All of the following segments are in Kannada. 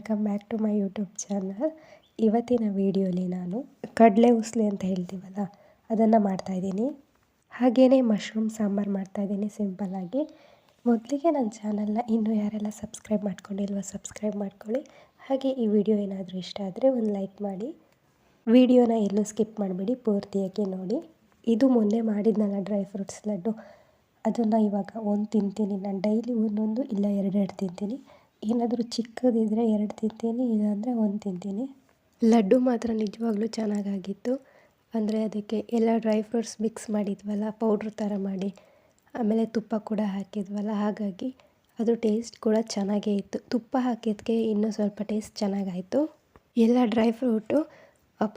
Welcome back to my YouTube channel. ಇವತ್ತಿನ ವಿಡಿಯೋಲಿ ನಾನು ಕಡಲೆ ಉಸ್ಲಿ ಅಂತ ಹೇಳ್ತೀವಲ್ಲ ಅದನ್ನು ಮಾಡ್ತಾಯಿದ್ದೀನಿ. ಹಾಗೆಯೇ ಮಶ್ರೂಮ್ ಸಾಂಬಾರು ಮಾಡ್ತಾಯಿದ್ದೀನಿ ಸಿಂಪಲ್ಲಾಗಿ. ಮೊದಲಿಗೆ ನನ್ನ ಚಾನಲ್ನ ಇನ್ನೂ ಯಾರೆಲ್ಲ ಸಬ್ಸ್ಕ್ರೈಬ್ ಮಾಡ್ಕೊಂಡಿಲ್ವೋ ಸಬ್ಸ್ಕ್ರೈಬ್ ಮಾಡ್ಕೊಳ್ಳಿ. ಹಾಗೆ ಈ ವಿಡಿಯೋ ಏನಾದರೂ ಇಷ್ಟ ಆದರೆ ಒಂದು ಲೈಕ್ ಮಾಡಿ. ವಿಡಿಯೋನ ಎಲ್ಲೂ ಸ್ಕಿಪ್ ಮಾಡಿಬಿಡಿ, ಪೂರ್ತಿಯಾಗಿ ನೋಡಿ. ಇದು ಮೊನ್ನೆ ಮಾಡಿದ್ನಲ್ಲ ಡ್ರೈ ಫ್ರೂಟ್ಸ್ ಲಡ್ಡು, ಅದನ್ನು ಇವಾಗ ಒಂದು ತಿಂತೀನಿ. ನಾನು ಡೈಲಿ ಒಂದೊಂದು ಇಲ್ಲ ಎರಡೆರಡು ತಿಂತೀನಿ. ಏನಾದರೂ ಚಿಕ್ಕದಿದ್ದರೆ 2 ತಿಂತೀನಿ, ಇಲ್ಲಾಂದರೆ 1 ತಿಂತೀನಿ. ಲಡ್ಡು ಮಾತ್ರ ನಿಜವಾಗ್ಲೂ ಚೆನ್ನಾಗಾಗಿತ್ತು. ಅಂದರೆ ಅದಕ್ಕೆ ಎಲ್ಲ ಡ್ರೈ ಫ್ರೂಟ್ಸ್ ಮಿಕ್ಸ್ ಮಾಡಿದ್ವಲ್ಲ ಪೌಡ್ರ್ ಥರ ಮಾಡಿ, ಆಮೇಲೆ ತುಪ್ಪ ಕೂಡ ಹಾಕಿದ್ವಲ್ಲ, ಹಾಗಾಗಿ ಅದು ಟೇಸ್ಟ್ ಕೂಡ ಚೆನ್ನಾಗೇ ಇತ್ತು. ತುಪ್ಪ ಹಾಕಿದ್ದಕ್ಕೆ ಇನ್ನೂ ಸ್ವಲ್ಪ ಟೇಸ್ಟ್ ಚೆನ್ನಾಗಾಯಿತು. ಎಲ್ಲ ಡ್ರೈ ಫ್ರೂಟು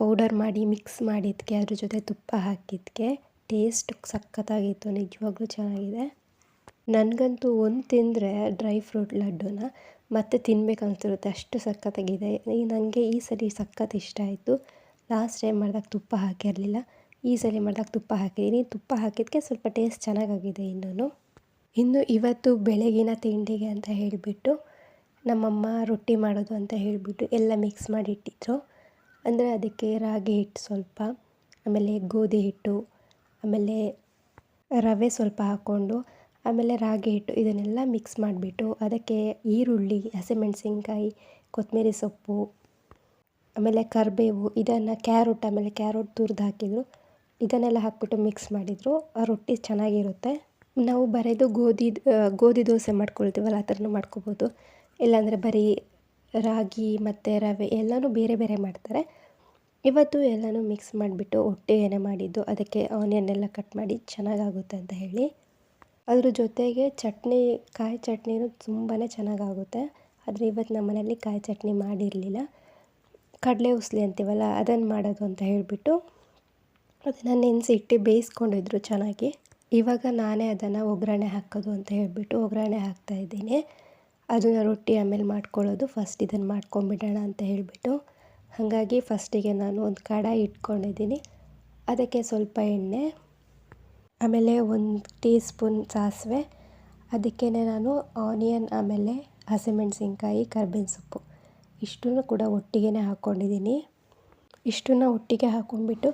ಪೌಡರ್ ಮಾಡಿ ಮಿಕ್ಸ್ ಮಾಡಿದ್ದಕ್ಕೆ ಅದ್ರ ಜೊತೆ ತುಪ್ಪ ಹಾಕಿದ್ದಕ್ಕೆ ಟೇಸ್ಟ್ ಸಖತ್ತಾಗಿತ್ತು, ನಿಜವಾಗ್ಲೂ ಚೆನ್ನಾಗಿದೆ. ನನಗಂತೂ ಒಂದು ತಿಂದರೆ ಡ್ರೈ ಫ್ರೂಟ್ ಲಡ್ಡುನ ಮತ್ತೆ ತಿನ್ಬೇಕು ಅನಿಸಿರುತ್ತೆ, ಅಷ್ಟು ಸಖತ್ತಾಗಿದೆ. ನನಗೆ ಈ ಸಲ ಸಖತ್ ಇಷ್ಟ ಆಯಿತು. ಲಾಸ್ಟ್ ಟೈಮ್ ಮಾಡಿದಾಗ ತುಪ್ಪ ಹಾಕಿರಲಿಲ್ಲ, ಈ ಸಲ ಮಾಡಿದಾಗ ತುಪ್ಪ ಹಾಕಿದ್ದೀನಿ. ತುಪ್ಪ ಹಾಕಿದ್ದಕ್ಕೆ ಸ್ವಲ್ಪ ಟೇಸ್ಟ್ ಚೆನ್ನಾಗಾಗಿದೆ. ಇನ್ನು ಇವತ್ತು ಬೆಳಗಿನ ತಿಂಡಿಗೆ ಅಂತ ಹೇಳಿಬಿಟ್ಟು ನಮ್ಮಮ್ಮ ರೊಟ್ಟಿ ಮಾಡೋದು ಅಂತ ಹೇಳಿಬಿಟ್ಟು ಎಲ್ಲ ಮಿಕ್ಸ್ ಮಾಡಿ ಇಟ್ಟಿದ್ರು. ಅಂದರೆ ಅದಕ್ಕೆ ರಾಗಿ ಹಿಟ್ಟು ಸ್ವಲ್ಪ, ಆಮೇಲೆ ಗೋಧಿ ಹಿಟ್ಟು, ಆಮೇಲೆ ರವೆ ಸ್ವಲ್ಪ ಹಾಕ್ಕೊಂಡು, ಆಮೇಲೆ ರಾಗಿ ಹಿಟ್ಟು ಇದನ್ನೆಲ್ಲ ಮಿಕ್ಸ್ ಮಾಡಿಬಿಟ್ಟು ಅದಕ್ಕೆ ಈರುಳ್ಳಿ, ಹಸಿಮೆಣಸಿನ್ಕಾಯಿ, ಕೊತ್ತಂಬರಿ ಸೊಪ್ಪು, ಆಮೇಲೆ ಕರಿಬೇವು, ಇದನ್ನು ಆಮೇಲೆ ಕ್ಯಾರೋಟ್ ತುರಿದು ಹಾಕಿದರು. ಇದನ್ನೆಲ್ಲ ಹಾಕ್ಬಿಟ್ಟು ಮಿಕ್ಸ್ ಮಾಡಿದರು. ಆ ರೊಟ್ಟಿ ಚೆನ್ನಾಗಿರುತ್ತೆ. ನಾವು ಬರೆದು ಗೋಧಿ ದೋಸೆ ಮಾಡ್ಕೊಳ್ತೀವಲ್ಲ ಆ ಥರನೂ ಮಾಡ್ಕೋಬೋದು. ಇಲ್ಲಾಂದರೆ ಬರೀ ರಾಗಿ ಮತ್ತು ರವೆ ಎಲ್ಲನೂ ಬೇರೆ ಬೇರೆ ಮಾಡ್ತಾರೆ. ಇವತ್ತು ಎಲ್ಲನೂ ಮಿಕ್ಸ್ ಮಾಡಿಬಿಟ್ಟು ಒಟ್ಟಿಗೆ ಮಾಡಿದ್ದು. ಅದಕ್ಕೆ ಆನಿಯನ್ ಎಲ್ಲ ಕಟ್ ಮಾಡಿ ಚೆನ್ನಾಗಾಗುತ್ತೆ ಅಂತ ಹೇಳಿ. ಅದ್ರ ಜೊತೆಗೆ ಚಟ್ನಿ, ಕಾಯಿ ಚಟ್ನಿನೂ ತುಂಬಾ ಚೆನ್ನಾಗಾಗುತ್ತೆ. ಆದರೆ ಇವತ್ತು ನಮ್ಮ ಮನೆಯಲ್ಲಿ ಕಾಯಿ ಚಟ್ನಿ ಮಾಡಿರಲಿಲ್ಲ. ಕಡಲೆ ಉಸ್ಲಿ ಅಂತೀವಲ್ಲ ಅದನ್ನು ಮಾಡೋದು ಅಂತ ಹೇಳಿಬಿಟ್ಟು ಅದನ್ನು ನೆನೆಸಿ ಇಟ್ಟು ಬೇಯಿಸ್ಕೊಂಡಿದ್ರು ಚೆನ್ನಾಗಿ. ಇವಾಗ ನಾನೇ ಅದನ್ನು ಒಗ್ಗರಣೆ ಹಾಕೋದು ಅಂತ ಹೇಳಿಬಿಟ್ಟು ಒಗ್ಗರಣೆ ಹಾಕ್ತಾಯಿದ್ದೀನಿ. ಅದನ್ನು ರೊಟ್ಟಿ ಆಮೇಲೆ ಮಾಡ್ಕೊಳ್ಳೋದು, ಫಸ್ಟ್ ಇದನ್ನು ಮಾಡ್ಕೊಂಬಿಡೋಣ ಅಂತ ಹೇಳಿಬಿಟ್ಟು. ಹಾಗಾಗಿ ಫಸ್ಟಿಗೆ ನಾನು ಒಂದು ಕಡಾಯಿ ಇಟ್ಕೊಂಡಿದ್ದೀನಿ. ಅದಕ್ಕೆ ಸ್ವಲ್ಪ ಎಣ್ಣೆ, ಆಮೇಲೆ 1 ಟೀ ಸ್ಪೂನ್ ಸಾಸಿವೆ, ಅದಕ್ಕೇ ನಾನು ಆನಿಯನ್, ಆಮೇಲೆ ಹಸಿಮೆಣಸಿನ್ಕಾಯಿ, ಕರ್ಬೇವಿನ ಸೊಪ್ಪು ಇಷ್ಟನ್ನು ಕೂಡ ಒಟ್ಟಿಗೆ ಹಾಕ್ಕೊಂಡಿದ್ದೀನಿ. ಇಷ್ಟನ್ನು ಒಟ್ಟಿಗೆ ಹಾಕ್ಕೊಂಡ್ಬಿಟ್ಟು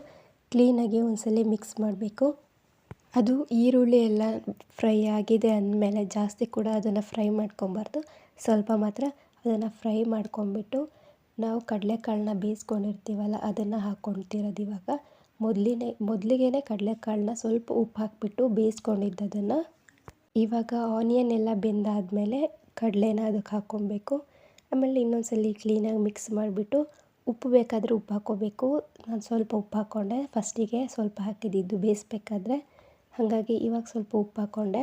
ಕ್ಲೀನಾಗಿ ಒಂದ್ಸಲ ಮಿಕ್ಸ್ ಮಾಡಬೇಕು. ಅದು ಈರುಳ್ಳಿ ಎಲ್ಲ ಫ್ರೈ ಆಗಿದೆ ಅಂದಮೇಲೆ ಜಾಸ್ತಿ ಕೂಡ ಅದನ್ನು ಫ್ರೈ ಮಾಡ್ಕೊಬಾರ್ದು, ಸ್ವಲ್ಪ ಮಾತ್ರ ಅದನ್ನು ಫ್ರೈ ಮಾಡ್ಕೊಂಬಿಟ್ಟು ನಾವು ಕಡಲೆಕಾಳನ್ನ ಬೇಯಿಸ್ಕೊಂಡಿರ್ತೀವಲ್ಲ ಅದನ್ನು ಹಾಕ್ಕೊಳ್ತಿರೋದು. ಇವಾಗ ಮೊದಲಿಗೆ ಕಡಲೆಕಾಳನ್ನ ಸ್ವಲ್ಪ ಉಪ್ಪು ಹಾಕಿಬಿಟ್ಟು ಬೇಯಿಸ್ಕೊಂಡಿದ್ದದನ್ನು ಇವಾಗ ಆನಿಯನ್ ಎಲ್ಲ ಬೆಂದಾದಮೇಲೆ ಕಡಲೆನ ಅದಕ್ಕೆ ಹಾಕ್ಕೊಬೇಕು. ಆಮೇಲೆ ಇನ್ನೊಂದ್ಸಲ ಕ್ಲೀನಾಗಿ ಮಿಕ್ಸ್ ಮಾಡಿಬಿಟ್ಟು ಉಪ್ಪು ಬೇಕಾದರೆ ಉಪ್ಪು ಹಾಕ್ಕೋಬೇಕು. ನಾನು ಸ್ವಲ್ಪ ಉಪ್ಪು ಹಾಕ್ಕೊಂಡೆ, ಫಸ್ಟಿಗೆ ಸ್ವಲ್ಪ ಹಾಕಿದ್ದು ಬೇಯಿಸ್ಬೇಕಾದ್ರೆ, ಹಾಗಾಗಿ ಇವಾಗ ಸ್ವಲ್ಪ ಉಪ್ಪು ಹಾಕ್ಕೊಂಡೆ.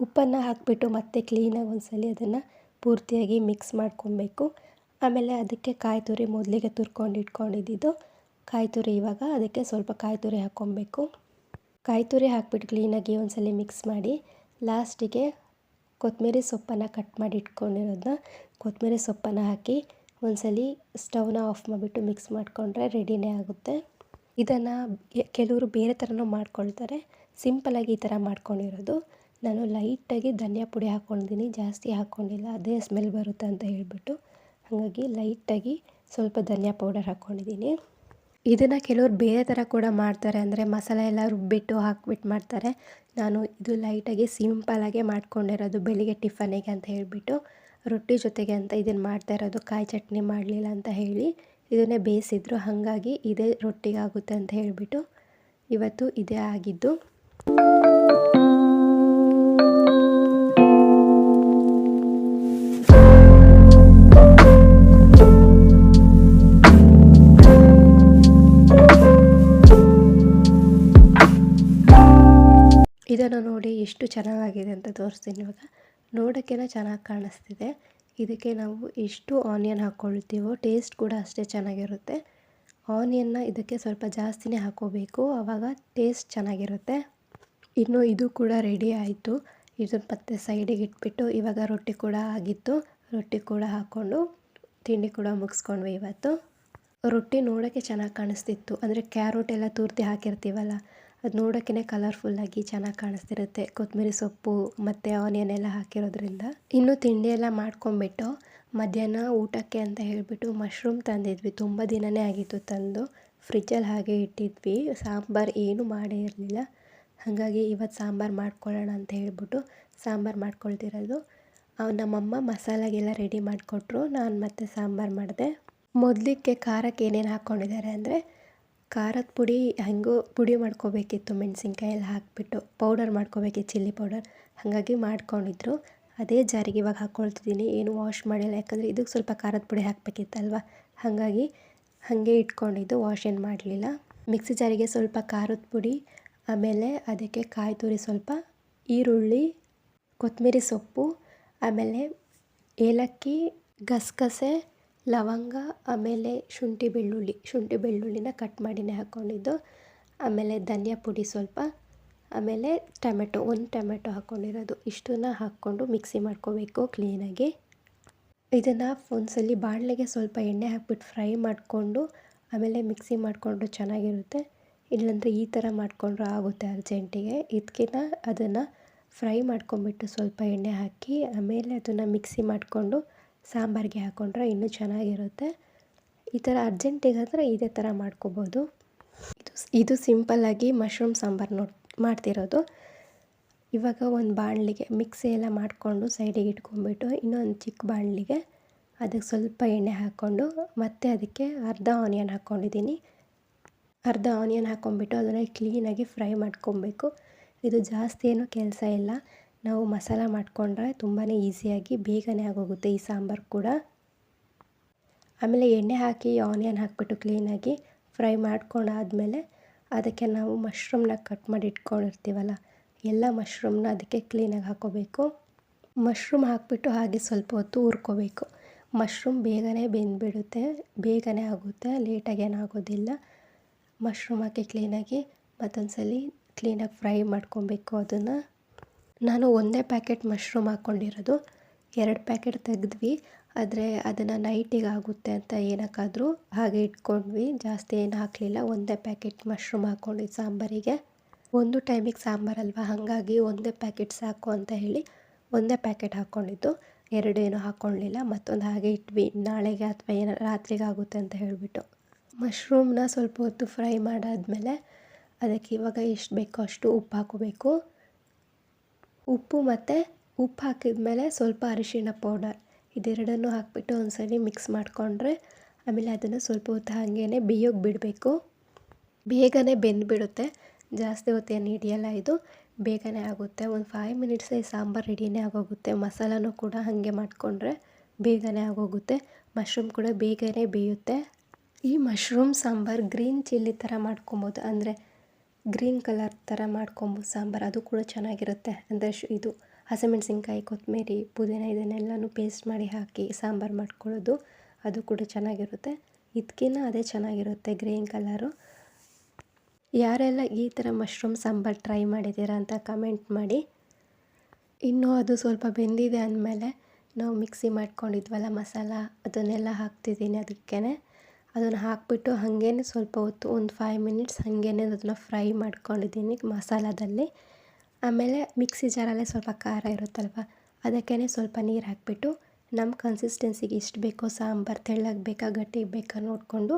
ಉಪ್ಪನ್ನು ಹಾಕಿಬಿಟ್ಟು ಮತ್ತೆ ಕ್ಲೀನಾಗಿ ಒಂದ್ಸಲ ಅದನ್ನು ಪೂರ್ತಿಯಾಗಿ ಮಿಕ್ಸ್ ಮಾಡ್ಕೊಬೇಕು. ಆಮೇಲೆ ಅದಕ್ಕೆ ಕಾಯಿ ತುರಿ ಮೊದಲಿಗೆ ತುರ್ಕೊಂಡು ಇಟ್ಕೊಂಡಿದ್ದು ಕಾಯಿ ತುರಿ, ಇವಾಗ ಅದಕ್ಕೆ ಸ್ವಲ್ಪ ಕಾಯಿ ತುರಿ ಹಾಕ್ಕೊಬೇಕು. ಕಾಯಿ ತುರಿ ಹಾಕ್ಬಿಟ್ಟು ಕ್ಲೀನಾಗಿ ಒಂದ್ಸಲ ಮಿಕ್ಸ್ ಮಾಡಿ ಲಾಸ್ಟಿಗೆ ಕೊತ್ತಂಬರಿ ಸೊಪ್ಪನ್ನು ಕಟ್ ಮಾಡಿ ಇಟ್ಕೊಂಡಿರೋದನ್ನ ಕೊತ್ತಂಬರಿ ಸೊಪ್ಪನ್ನು ಹಾಕಿ ಒಂದ್ಸಲ ಸ್ಟವ್ನ ಆಫ್ ಮಾಡಿಬಿಟ್ಟು ಮಿಕ್ಸ್ ಮಾಡಿಕೊಂಡ್ರೆ ರೆಡಿನೇ ಆಗುತ್ತೆ. ಇದನ್ನು ಕೆಲವರು ಬೇರೆ ಥರನೂ ಮಾಡ್ಕೊಳ್ತಾರೆ. ಸಿಂಪಲಾಗಿ ಈ ಥರ ಮಾಡ್ಕೊಂಡಿರೋದು. ನಾನು ಲೈಟಾಗಿ ಧನಿಯಾ ಪುಡಿ ಹಾಕ್ಕೊಂಡಿದ್ದೀನಿ, ಜಾಸ್ತಿ ಹಾಕ್ಕೊಂಡಿಲ್ಲ, ಅದೇ ಸ್ಮೆಲ್ ಬರುತ್ತೆ ಅಂತ ಹೇಳಿಬಿಟ್ಟು. ಹಾಗಾಗಿ ಲೈಟಾಗಿ ಸ್ವಲ್ಪ ಧನಿಯಾ ಪೌಡರ್ ಹಾಕ್ಕೊಂಡಿದ್ದೀನಿ. ಇದನ್ನು ಕೆಲವರು ಬೇರೆ ಥರ ಕೂಡ ಮಾಡ್ತಾರೆ, ಅಂದರೆ ಮಸಾಲೆ ಎಲ್ಲ ರುಬ್ಬಿಟ್ಟು ಹಾಕ್ಬಿಟ್ಟು ಮಾಡ್ತಾರೆ. ನಾನು ಇದು ಲೈಟಾಗಿ ಸಿಂಪಲಾಗೆ ಮಾಡ್ಕೊಂಡಿರೋದು, ಬೆಳಿಗ್ಗೆ ಟಿಫನಿಗೆ ಅಂತ ಹೇಳಿಬಿಟ್ಟು, ರೊಟ್ಟಿ ಜೊತೆಗೆ ಅಂತ ಇದನ್ನು ಮಾಡ್ತಾ ಇರೋದು. ಕಾಯಿ ಚಟ್ನಿ ಮಾಡಲಿಲ್ಲ ಅಂತ ಹೇಳಿ ಇದನ್ನೇ ಬೇಯಿಸಿದ್ರು, ಹಾಗಾಗಿ ಇದೇ ರೊಟ್ಟಿಗೆ ಆಗುತ್ತೆ ಅಂತ ಹೇಳಿಬಿಟ್ಟು ಇವತ್ತು ಇದೇ ಆಗಿದ್ದು. ಇದನ್ನು ನೋಡಿ ಎಷ್ಟು ಚೆನ್ನಾಗಿದೆ ಅಂತ ತೋರಿಸ್ತೀನಿ. ಇವಾಗ ನೋಡೋಕ್ಕೇನೆ ಚೆನ್ನಾಗಿ ಕಾಣಿಸ್ತಿದೆ. ಇದಕ್ಕೆ ನಾವು ಎಷ್ಟು ಆನಿಯನ್ ಹಾಕ್ಕೊಳ್ತೀವೋ ಟೇಸ್ಟ್ ಕೂಡ ಅಷ್ಟೇ ಚೆನ್ನಾಗಿರುತ್ತೆ. ಆನಿಯನ್ನ ಇದಕ್ಕೆ ಸ್ವಲ್ಪ ಜಾಸ್ತಿನೇ ಹಾಕ್ಕೋಬೇಕು, ಆವಾಗ ಟೇಸ್ಟ್ ಚೆನ್ನಾಗಿರುತ್ತೆ. ಇನ್ನು ಇದು ಕೂಡ ರೆಡಿ ಆಯಿತು. ಇದನ್ನು ಮತ್ತೆ ಸೈಡಿಗೆ ಇಟ್ಬಿಟ್ಟು ಇವಾಗ ರೊಟ್ಟಿ ಕೂಡ ಆಗಿತ್ತು. ರೊಟ್ಟಿ ಕೂಡ ಹಾಕ್ಕೊಂಡು ತಿಂಡಿ ಕೂಡ ಮುಗಿಸ್ಕೊಂಡ್ವಿ. ಇವತ್ತು ರೊಟ್ಟಿ ನೋಡೋಕ್ಕೆ ಚೆನ್ನಾಗಿ ಕಾಣಿಸ್ತಿತ್ತು, ಅಂದರೆ ಕ್ಯಾರೋಟ್ ಎಲ್ಲ ತುರ್ದು ಹಾಕಿರ್ತೀವಲ್ಲ ಅದು ನೋಡೋಕ್ಕೇ ಕಲರ್ಫುಲ್ಲಾಗಿ ಚೆನ್ನಾಗಿ ಕಾಣಿಸ್ತಿರುತ್ತೆ, ಕೊತ್ತಂಬರಿ ಸೊಪ್ಪು ಮತ್ತು ಆನಿಯನ್ ಎಲ್ಲ ಹಾಕಿರೋದ್ರಿಂದ. ಇನ್ನು ತಿಂಡಿ ಎಲ್ಲ ಮಾಡ್ಕೊಂಬಿಟ್ಟು ಮಧ್ಯಾಹ್ನ ಊಟಕ್ಕೆ ಅಂತ ಹೇಳಿಬಿಟ್ಟು ಮಶ್ರೂಮ್ ತಂದಿದ್ವಿ. ತುಂಬ ದಿನವೇ ಆಗಿತ್ತು ತಂದು, ಫ್ರಿಜ್ಜಲ್ಲಿ ಹಾಗೆ ಇಟ್ಟಿದ್ವಿ. ಸಾಂಬಾರು ಏನೂ ಮಾಡೇ ಇರಲಿಲ್ಲ, ಹಾಗಾಗಿ ಇವತ್ತು ಸಾಂಬಾರು ಮಾಡ್ಕೊಳ್ಳೋಣ ಅಂತ ಹೇಳ್ಬಿಟ್ಟು ಸಾಂಬಾರು ಮಾಡ್ಕೊಳ್ತಿರೋದು. ನಮ್ಮಮ್ಮ ಮಸಾಲಾಗೆಲ್ಲ ರೆಡಿ ಮಾಡಿಕೊಟ್ರು, ನಾನು ಮತ್ತೆ ಸಾಂಬಾರು ಮಾಡಿದೆ. ಮೊದಲಿಗೆ ಖಾರಕ್ಕೆ ಏನೇನು ಹಾಕ್ಕೊಂಡಿದ್ದಾರೆ ಅಂದರೆ, ಖಾರದ ಪುಡಿ ಹೆಂಗೋ ಪುಡಿ ಮಾಡ್ಕೋಬೇಕಿತ್ತು, ಮೆಣಸಿನ್ಕಾಯಿ ಎಲ್ಲ ಹಾಕಿಬಿಟ್ಟು ಪೌಡರ್ ಮಾಡ್ಕೋಬೇಕಿತ್ತು, ಚಿಲ್ಲಿ ಪೌಡರ್. ಹಾಗಾಗಿ ಮಾಡ್ಕೊಂಡಿದ್ರು. ಅದೇ ಜಾರಿಗೆ ಇವಾಗ ಹಾಕ್ಕೊಳ್ತಿದ್ದೀನಿ, ಏನು ವಾಶ್ ಮಾಡಿಲ್ಲ. ಯಾಕಂದರೆ ಇದಕ್ಕೆ ಸ್ವಲ್ಪ ಖಾರದ ಪುಡಿ ಹಾಕಬೇಕಿತ್ತಲ್ವ, ಹಾಗಾಗಿ ಹಾಗೆ ಇಟ್ಕೊಂಡಿದ್ದು, ವಾಶ್ ಏನು ಮಾಡಲಿಲ್ಲ. ಮಿಕ್ಸಿ ಜಾರಿಗೆ ಸ್ವಲ್ಪ ಖಾರದ ಪುಡಿ, ಆಮೇಲೆ ಅದಕ್ಕೆ ಕಾಯಿ ತುರಿ, ಸ್ವಲ್ಪ ಈರುಳ್ಳಿ, ಕೊತ್ತಂಬರಿ ಸೊಪ್ಪು, ಆಮೇಲೆ ಏಲಕ್ಕಿ, ಗಸಗಸೆ, ಲವಂಗ, ಆಮೇಲೆ ಶುಂಠಿ ಬೆಳ್ಳುಳ್ಳಿನ ಕಟ್ ಮಾಡಿನೇ ಹಾಕ್ಕೊಂಡಿದ್ದು, ಆಮೇಲೆ ಧನಿಯಾ ಪುಡಿ ಸ್ವಲ್ಪ, ಆಮೇಲೆ ಒಂದು ಟೊಮೆಟೊ ಹಾಕ್ಕೊಂಡಿರೋದು. ಇಷ್ಟನ್ನು ಹಾಕ್ಕೊಂಡು ಮಿಕ್ಸಿ ಮಾಡ್ಕೋಬೇಕು ಕ್ಲೀನಾಗಿ. ಇದನ್ನು ಒಂದ್ಸಲ ಬಾಣಲೆಗೆ ಸ್ವಲ್ಪ ಎಣ್ಣೆ ಹಾಕ್ಬಿಟ್ಟು ಫ್ರೈ ಮಾಡಿಕೊಂಡು ಆಮೇಲೆ ಮಿಕ್ಸಿ ಮಾಡಿಕೊಂಡ್ರು ಚೆನ್ನಾಗಿರುತ್ತೆ. ಇಲ್ಲಾಂದರೆ ಈ ಥರ ಮಾಡಿಕೊಂಡ್ರು ಆಗುತ್ತೆ ಅರ್ಜೆಂಟಿಗೆ. ಇದಕ್ಕಿಂತ ಅದನ್ನು ಫ್ರೈ ಮಾಡ್ಕೊಂಬಿಟ್ಟು ಸ್ವಲ್ಪ ಎಣ್ಣೆ ಹಾಕಿ ಆಮೇಲೆ ಅದನ್ನು ಮಿಕ್ಸಿ ಮಾಡಿಕೊಂಡು ಸಾಂಬಾರಿಗೆ ಹಾಕ್ಕೊಂಡ್ರೆ ಇನ್ನೂ ಚೆನ್ನಾಗಿರುತ್ತೆ. ಈ ಥರ ಅರ್ಜೆಂಟಿಗಾದರೆ ಇದೇ ಥರ ಮಾಡ್ಕೋಬೋದು. ಇದು ಸಿಂಪಲ್ಲಾಗಿ ಮಶ್ರೂಮ್ ಸಾಂಬಾರು ಮಾಡ್ತಿರೋದು. ಇವಾಗ ಒಂದು ಬಾಣಲಿಗೆ ಮಿಕ್ಸಿ ಎಲ್ಲ ಮಾಡಿಕೊಂಡು ಸೈಡಿಗೆ ಇಟ್ಕೊಂಡ್ಬಿಟ್ಟು ಇನ್ನೊಂದು ಚಿಕ್ಕ ಬಾಣಲಿಗೆ ಅದಕ್ಕೆ ಸ್ವಲ್ಪ ಎಣ್ಣೆ ಹಾಕ್ಕೊಂಡು ಮತ್ತೆ ಅದಕ್ಕೆ ಅರ್ಧ ಆನಿಯನ್ ಹಾಕ್ಕೊಂಡಿದ್ದೀನಿ. ಅರ್ಧ ಆನಿಯನ್ ಹಾಕ್ಕೊಂಬಿಟ್ಟು ಅದನ್ನು ಕ್ಲೀನಾಗಿ ಫ್ರೈ ಮಾಡ್ಕೊಬೇಕು. ಇದು ಜಾಸ್ತಿ ಏನೂ ಕೆಲಸ ಇಲ್ಲ, ನಾವು ಮಸಾಲ ಮಾಡಿಕೊಂಡ್ರೆ ತುಂಬಾ ಈಸಿಯಾಗಿ ಬೇಗನೆ ಆಗೋಗುತ್ತೆ ಈ ಸಾಂಬಾರು ಕೂಡ. ಆಮೇಲೆ ಎಣ್ಣೆ ಹಾಕಿ ಆನಿಯನ್ ಹಾಕ್ಬಿಟ್ಟು ಕ್ಲೀನಾಗಿ ಫ್ರೈ ಮಾಡ್ಕೊಂಡಾದಮೇಲೆ ಅದಕ್ಕೆ ನಾವು ಮಶ್ರೂಮ್ನ ಕಟ್ ಮಾಡಿ ಇಟ್ಕೊಂಡಿರ್ತೀವಲ್ಲ, ಎಲ್ಲ ಮಶ್ರೂಮ್ನ ಅದಕ್ಕೆ ಕ್ಲೀನಾಗಿ ಹಾಕ್ಕೋಬೇಕು. ಮಶ್ರೂಮ್ ಹಾಕಿಬಿಟ್ಟು ಹಾಗೆ ಸ್ವಲ್ಪ ಹೊತ್ತು ಹುರ್ಕೋಬೇಕು. ಮಶ್ರೂಮ್ ಬೇಗನೆ ಬೆಂದುಬಿಡುತ್ತೆ, ಬೇಗನೆ ಆಗುತ್ತೆ, ಲೇಟಾಗಿ ಏನಾಗೋದಿಲ್ಲ. ಮಶ್ರೂಮ್ ಹಾಕಿ ಕ್ಲೀನಾಗಿ ಮತ್ತೊಂದು ಸಲ ಕ್ಲೀನಾಗಿ ಫ್ರೈ ಮಾಡ್ಕೊಬೇಕು ಅದನ್ನು. ನಾನು ಒಂದೇ ಪ್ಯಾಕೆಟ್ ಮಶ್ರೂಮ್ ಹಾಕ್ಕೊಂಡಿರೋದು, 2 ಪ್ಯಾಕೆಟ್ ತೆಗೆದ್ವಿ. ಆದರೆ ಅದನ್ನು ನೈಟಿಗೆ ಆಗುತ್ತೆ ಅಂತ ಏನಕ್ಕಾದರೂ ಹಾಗೆ ಇಟ್ಕೊಂಡ್ವಿ, ಜಾಸ್ತಿ ಏನು ಹಾಕಲಿಲ್ಲ. ಒಂದೇ ಪ್ಯಾಕೆಟ್ ಮಶ್ರೂಮ್ ಹಾಕ್ಕೊಂಡಿದ್ದು ಸಾಂಬಾರಿಗೆ. ಒಂದು ಟೈಮಿಗೆ ಸಾಂಬಾರಲ್ವ, ಹಾಗಾಗಿ ಒಂದೇ ಪ್ಯಾಕೆಟ್ ಸಾಕು ಅಂತ ಹೇಳಿ ಒಂದೇ ಪ್ಯಾಕೆಟ್ ಹಾಕ್ಕೊಂಡಿದ್ದು, 2 ಏನೂ ಹಾಕ್ಕೊಳ್ಳಲಿಲ್ಲ. ಮತ್ತೊಂದು ಹಾಗೆ ಇಟ್ವಿ, ನಾಳೆಗೆ ಅಥವಾ ಏನೋ ರಾತ್ರಿಗೆ ಆಗುತ್ತೆ ಅಂತ ಹೇಳಿಬಿಟ್ಟು. ಮಶ್ರೂಮ್ನ ಸ್ವಲ್ಪ ಹೊತ್ತು ಫ್ರೈ ಮಾಡಾದಮೇಲೆ ಅದಕ್ಕೆ ಇವಾಗ ಎಷ್ಟು ಬೇಕೋ ಅಷ್ಟು ಉಪ್ಪು ಹಾಕೋಬೇಕು. ಉಪ್ಪು ಹಾಕಿದ್ಮೇಲೆ ಸ್ವಲ್ಪ ಅರಿಶಿಣ ಪೌಡರ್, ಇದೆರಡನ್ನೂ ಹಾಕಿಬಿಟ್ಟು ಒಂದ್ಸಲ ಮಿಕ್ಸ್ ಮಾಡಿಕೊಂಡ್ರೆ ಆಮೇಲೆ ಅದನ್ನು ಸ್ವಲ್ಪ ಹೊತ್ತು ಹಾಗೇ ಬೇಯೋಕ್ಕೆ ಬಿಡಬೇಕು. ಬೇಗನೆ ಬೆಂದುಬಿಡುತ್ತೆ, ಜಾಸ್ತಿ ಹೊತ್ತೇನು ಹಿಡಿಯಲ್ಲ, ಇದು ಬೇಗನೆ ಆಗುತ್ತೆ. ಒಂದು 5 ಮಿನಿಟ್ಸೇ ಸಾಂಬಾರು ರೆಡಿನೇ ಆಗೋಗುತ್ತೆ. ಮಸಾಲನೂ ಕೂಡ ಹಾಗೆ ಮಾಡಿಕೊಂಡ್ರೆ ಬೇಗನೆ ಆಗೋಗುತ್ತೆ. ಮಶ್ರೂಮ್ ಕೂಡ ಬೇಗನೆ ಬೇಯುತ್ತೆ. ಈ ಮಶ್ರೂಮ್ ಸಾಂಬಾರು ಗ್ರೀನ್ ಚಿಲ್ಲಿ ಥರ ಮಾಡ್ಕೊಬೋದು, ಅಂದರೆ ಗ್ರೀನ್ ಕಲರ್ ಥರ ಮಾಡ್ಕೊಬೋದು ಸಾಂಬಾರು, ಅದು ಕೂಡ ಚೆನ್ನಾಗಿರುತ್ತೆ. ಅಂದರೆ ಇದು ಹಸಿಮೆಣಸಿನ್ಕಾಯಿ, ಕೊತ್ತಂಬರಿ, ಪುದೀನ ಇದನ್ನೆಲ್ಲನೂ ಪೇಸ್ಟ್ ಮಾಡಿ ಹಾಕಿ ಸಾಂಬಾರು ಮಾಡ್ಕೊಳ್ಳೋದು, ಅದು ಕೂಡ ಚೆನ್ನಾಗಿರುತ್ತೆ. ಇದಕ್ಕಿಂತ ಅದೇ ಚೆನ್ನಾಗಿರುತ್ತೆ ಗ್ರೀನ್ ಕಲರು. ಯಾರೆಲ್ಲ ಈ ಥರ ಮಶ್ರೂಮ್ ಸಾಂಬಾರು ಟ್ರೈ ಮಾಡಿದ್ದೀರಾ ಅಂತ ಕಮೆಂಟ್ ಮಾಡಿ. ಇನ್ನೂ ಅದು ಸ್ವಲ್ಪ ಬೆಂದಿದೆ ಅಂದಮೇಲೆ ನಾವು ಮಿಕ್ಸಿ ಮಾಡ್ಕೊಂಡಿದ್ವಲ್ಲ ಮಸಾಲ, ಅದನ್ನೆಲ್ಲ ಹಾಕ್ತಿದ್ದೀನಿ. ಅದನ್ನು ಹಾಕಿಬಿಟ್ಟು ಹಾಗೇ ಸ್ವಲ್ಪ ಹೊತ್ತು ಒಂದು 5 ಮಿನಿಟ್ಸ್ ಹಾಗೇ ಅದನ್ನು ಫ್ರೈ ಮಾಡ್ಕೊಂಡಿದ್ದೀನಿ ಮಸಾಲದಲ್ಲಿ. ಆಮೇಲೆ ಮಿಕ್ಸಿ ಜಾರಲ್ಲೇ ಸ್ವಲ್ಪ ಖಾರ ಇರುತ್ತಲ್ವ, ಅದಕ್ಕೇ ಸ್ವಲ್ಪ ನೀರು ಹಾಕಿಬಿಟ್ಟು ನಮ್ಮ ಕನ್ಸಿಸ್ಟೆನ್ಸಿಗೆ ಎಷ್ಟು ಬೇಕೋ ಸಾಂಬಾರು, ತೆಳ್ಳಗೆ ಬೇಕಾ ಗಟ್ಟಿಗೆ ಬೇಕಾ ನೋಡಿಕೊಂಡು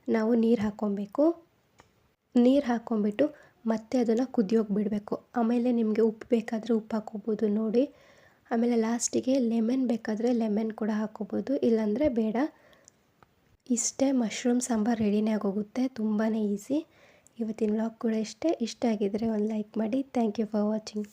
ನಾವು ನೀರು ಹಾಕ್ಕೊಬೇಕು. ನೀರು ಹಾಕ್ಕೊಂಬಿಟ್ಟು ಮತ್ತೆ ಅದನ್ನು ಕುದಿಯೋಕೆ ಬಿಡಬೇಕು. ಆಮೇಲೆ ನಿಮಗೆ ಉಪ್ಪು ಬೇಕಾದರೆ ಉಪ್ಪು ಹಾಕ್ಕೋಬೋದು ನೋಡಿ. ಆಮೇಲೆ ಲಾಸ್ಟಿಗೆ ಲೆಮನ್ ಬೇಕಾದರೆ ಲೆಮನ್ ಕೂಡ ಹಾಕ್ಕೋಬೋದು, ಇಲ್ಲಾಂದರೆ ಬೇಡ. ಇಷ್ಟೇ, ಮಶ್ರೂಮ್ ಸಾಂಬಾರು ರೆಡಿನೇ ಆಗೋಗುತ್ತೆ, ತುಂಬಾ ಈಸಿ. ಇವತ್ತಿನ ವ್ಲಾಗ್ ಕೂಡ ಇಷ್ಟ ಆಗಿದ್ದರೆ ಒಂದು ಲೈಕ್ ಮಾಡಿ. Thank you for watching.